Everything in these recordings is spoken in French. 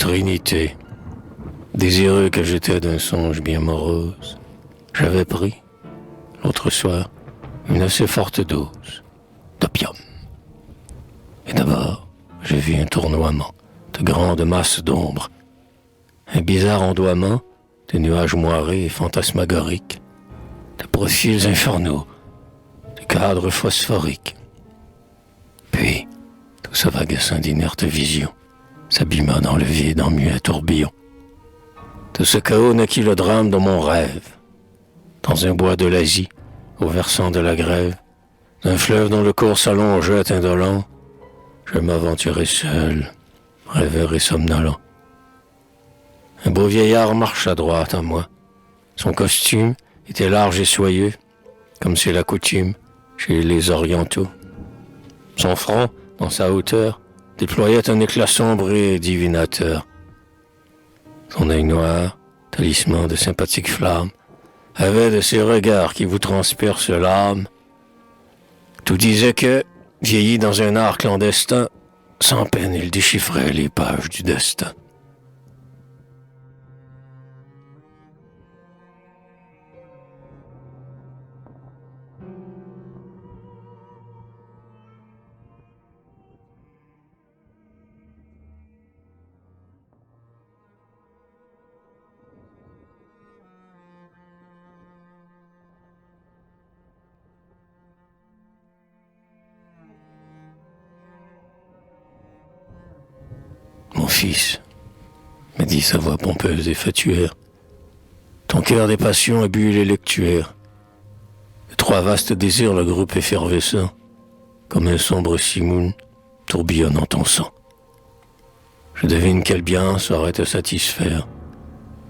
Trinité, désireux que j'étais d'un songe bien morose, j'avais pris, l'autre soir, une assez forte dose d'opium. Et d'abord, j'ai vu un tournoiement de grandes masses d'ombre, un bizarre ondoiement de nuages moirés et fantasmagoriques, de profils infernaux, de cadres phosphoriques. Puis, tout ce vagassin d'inerte vision s'abîma dans le vide en muet tourbillon. De ce chaos naquit le drame de mon rêve, dans un bois de l'Asie, au versant de la grève, d'un fleuve dont le cours s'allongeait indolent, je m'aventurai seul, rêveur et somnolent. Un beau vieillard marche à droite à moi. Son costume était large et soyeux, comme c'est la coutume chez les orientaux. Son front, dans sa hauteur, déployait un éclat sombre et divinateur. Son œil noir, talisman de sympathiques flammes, avait de ces regards qui vous transpercent l'âme. Tout disait que, vieilli dans un art clandestin, sans peine il déchiffrait les pages du destin. Mon fils, me dit sa voix pompeuse et fatuaire, ton cœur des passions a bu les lectuaires. De trois vastes désirs le groupe effervescent, comme un sombre simoun tourbillonne en ton sang. Je devine quel bien saurait te satisfaire.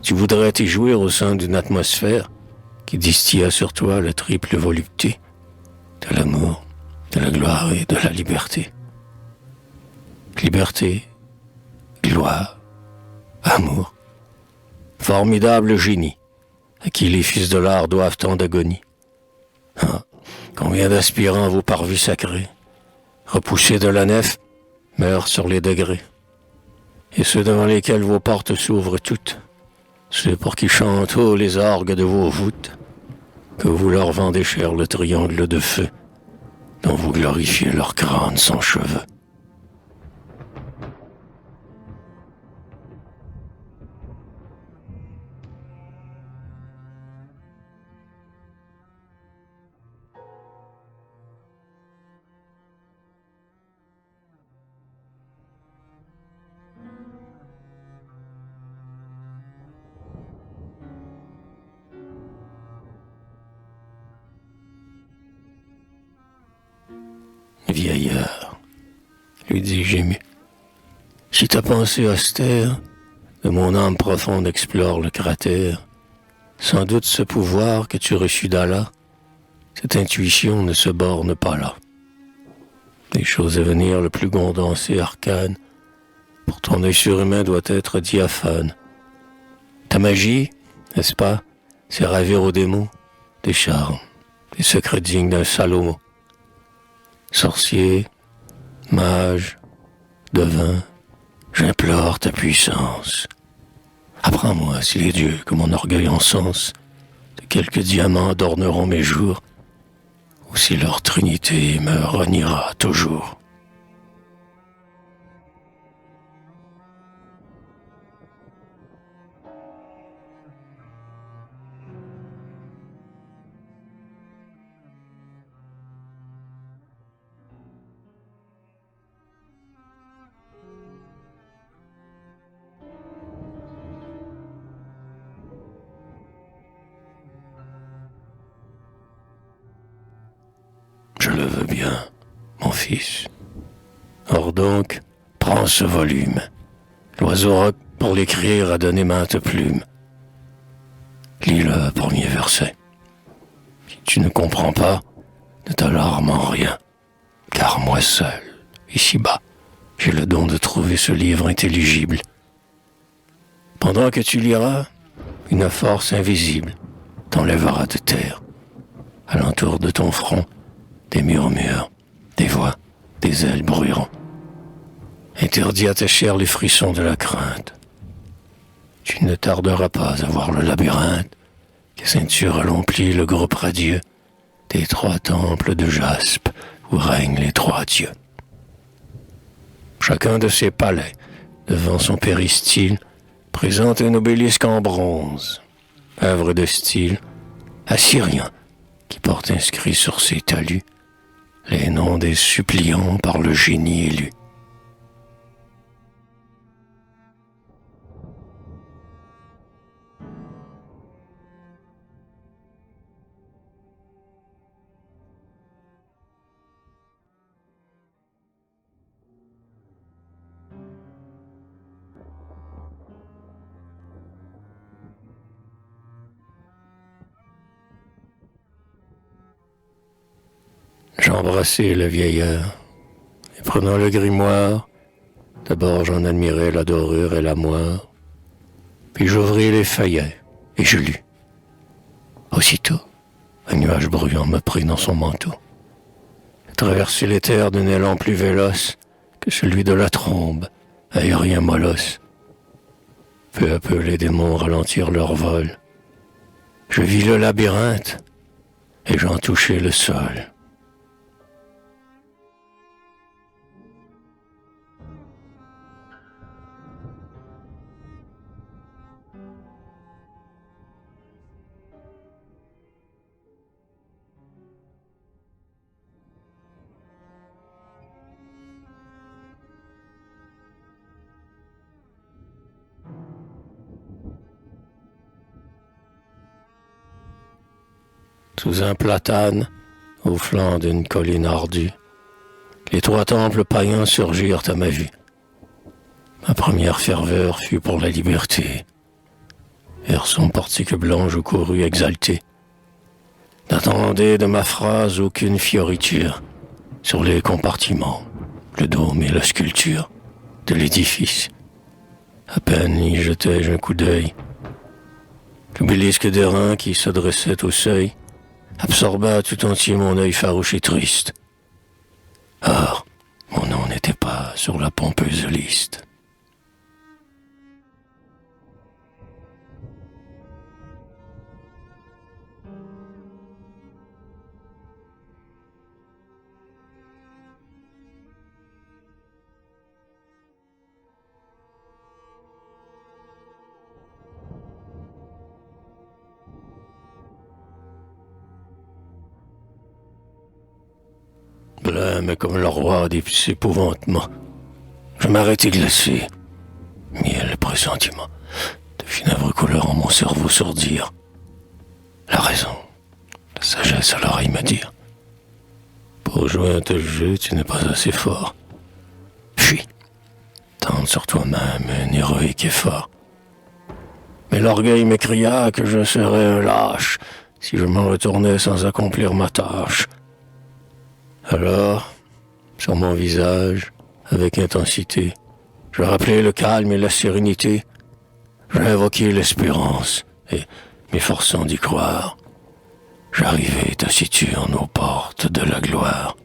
Tu voudrais t'y jouir au sein d'une atmosphère qui distilla sur toi la triple volupté de l'amour, de la gloire et de la liberté. Liberté, gloire, amour, formidable génie, à qui les fils de l'art doivent tant d'agonie. Ah, combien d'aspirants vos parvis sacrés, repoussés de la nef, meurent sur les degrés. Et ceux devant lesquels vos portes s'ouvrent toutes, ceux pour qui chantent haut les orgues de vos voûtes, que vous leur vendez cher le triangle de feu, dont vous glorifiez leur crâne sans cheveux. Vieillard, lui dis-je ému, si ta pensée austère de mon âme profonde explore le cratère, sans doute ce pouvoir que tu reçus d'Allah, cette intuition ne se borne pas là. Les choses à venir le plus condensé arcane, pour ton œil surhumain doit être diaphane. Ta magie, n'est-ce pas, c'est ravir aux démons, des charmes, des secrets dignes d'un Salomon. Sorcier, mage, devin, j'implore ta puissance. Apprends-moi, si les dieux que mon orgueil encense, de quelques diamants adorneront mes jours, ou si leur trinité me reniera toujours. Je le veux bien, mon fils. Or donc, prends ce volume. L'oiseau roc pour l'écrire a donné maintes plumes. Lis le premier verset. Si tu ne comprends pas, ne t'alarme en rien, car moi seul, ici-bas, j'ai le don de trouver ce livre intelligible. Pendant que tu liras, une force invisible t'enlèvera de terre. Alentour de ton front, des murmures, des voix, des ailes bruiront. Interdis à ta chair les frissons de la crainte. Tu ne tarderas pas à voir le labyrinthe, que ceinture remplit le groupe radieux des trois temples de jaspe où règnent les trois dieux. Chacun de ces palais, devant son péristyle, présente un obélisque en bronze, œuvre de style assyrien, qui porte inscrits sur ses talus les noms des suppliants par le génie élu. J'embrassai le vieillard, et prenant le grimoire, d'abord j'en admirai la dorure et la moire, puis j'ouvris les feuillets, et je lus. Aussitôt, un nuage bruyant me prit dans son manteau. Je traversai les terres d'un élan plus véloce que celui de la trombe, aérien molosse. Peu à peu les démons ralentirent leur vol. Je vis le labyrinthe, et j'en touchai le sol. Sous un platane, au flanc d'une colline ardue, les trois temples païens surgirent à ma vue. Ma première ferveur fut pour la liberté. Vers son portique blanc je courus exalté. N'attendez de ma phrase aucune fioriture sur les compartiments, le dôme et la sculpture de l'édifice. À peine y jetai-je un coup d'œil. L'obélisque d'airain qui se dressait au seuil absorba tout entier mon œil farouche et triste. Or, mon nom n'était pas sur la pompeuse liste. Blême comme le roi des épouvantements, je m'arrêtai glacé. Miel pressentiment, de funèbres couleurs en mon cerveau sourdir. La raison, la sagesse à l'oreille me dire. Pour jouer un tel jeu, tu n'es pas assez fort. Fuis, tente sur toi-même un héroïque effort. Mais l'orgueil m'écria que je serais un lâche si je m'en retournais sans accomplir ma tâche. Alors, sur mon visage, avec intensité, je rappelai le calme et la sérénité. J'invoquai l'espérance et, m'efforçant d'y croire, j'arrivai taciturne aux portes de la gloire.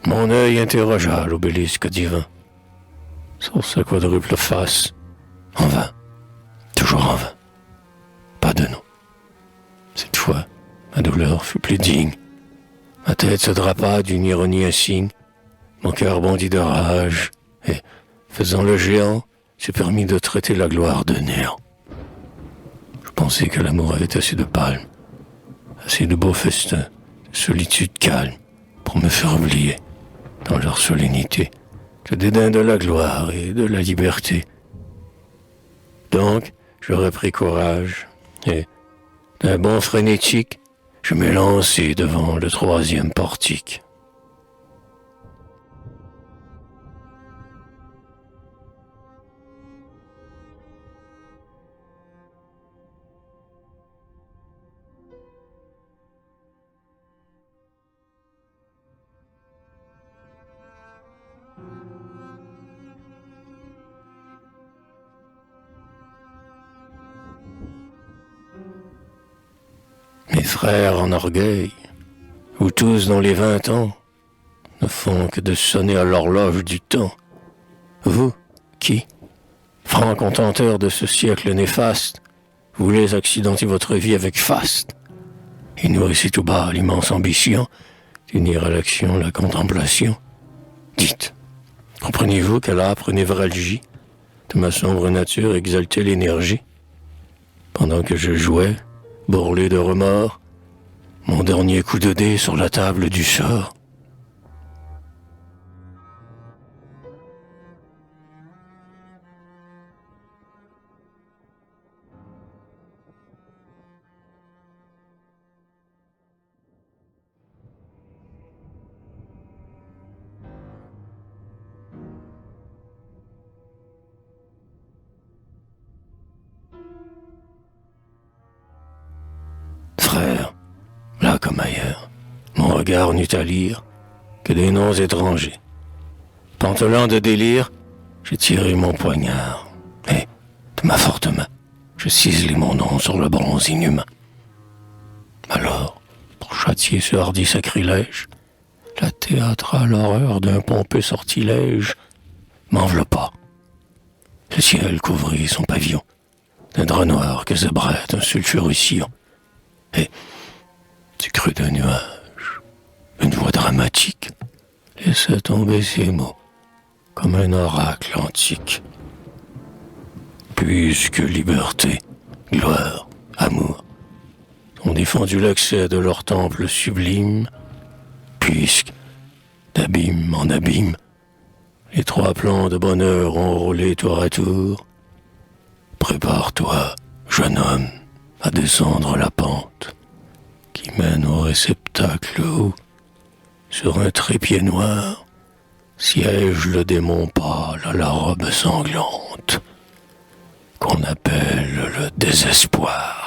Mon œil interrogea l'obélisque divin. Sur sa quadruple face, en vain, toujours en vain. Pas de nom. Cette fois, ma douleur fut plus digne. Ma tête se drapa d'une ironie insigne. Mon cœur bondit de rage, et, faisant le géant, j'ai permis de traiter la gloire de néant. Je pensais que l'amour avait assez de palmes, assez de beaux festins, de solitude calme, pour me faire oublier, dans leur solennité, le dédain de la gloire et de la liberté. Donc, je repris courage, et, d'un bond frénétique, je m'élançai devant le troisième portique. frères en orgueil, vous tous dont les 20 ans ne font que de sonner à l'horloge du temps. Vous, qui, franc contenteur de ce siècle néfaste, voulez accidenter votre vie avec faste, et nourrissez tout bas l'immense ambition d'unir à l'action la contemplation. Dites, comprenez-vous qu'à l'âpre névralgie de ma sombre nature exaltait l'énergie, pendant que je jouais, bourrelé de remords, mon dernier coup de dé sur la table du sort? Frère, là comme ailleurs, mon regard n'eut à lire que des noms étrangers. Pantelant de délire, j'ai tiré mon poignard, et, de ma forte main, je ciselai mon nom sur le bronze inhumain. Alors, pour châtier ce hardi sacrilège, la théâtrale horreur d'un pompeux sortilège m'enveloppa. Le ciel couvrit son pavillon d'un drap noir que zébrait un sulfureux sillon. Et, du creux d'un nuage, une voix dramatique laissa tomber ces mots comme un oracle antique. Puisque liberté, gloire, amour ont défendu l'accès de leur temple sublime, puisque, d'abîme en abîme, les 3 plans de bonheur ont roulé tour à tour, prépare-toi, jeune homme, à descendre la pente qui mène au réceptacle où, sur un trépied noir, siège le démon pâle à la robe sanglante qu'on appelle le désespoir.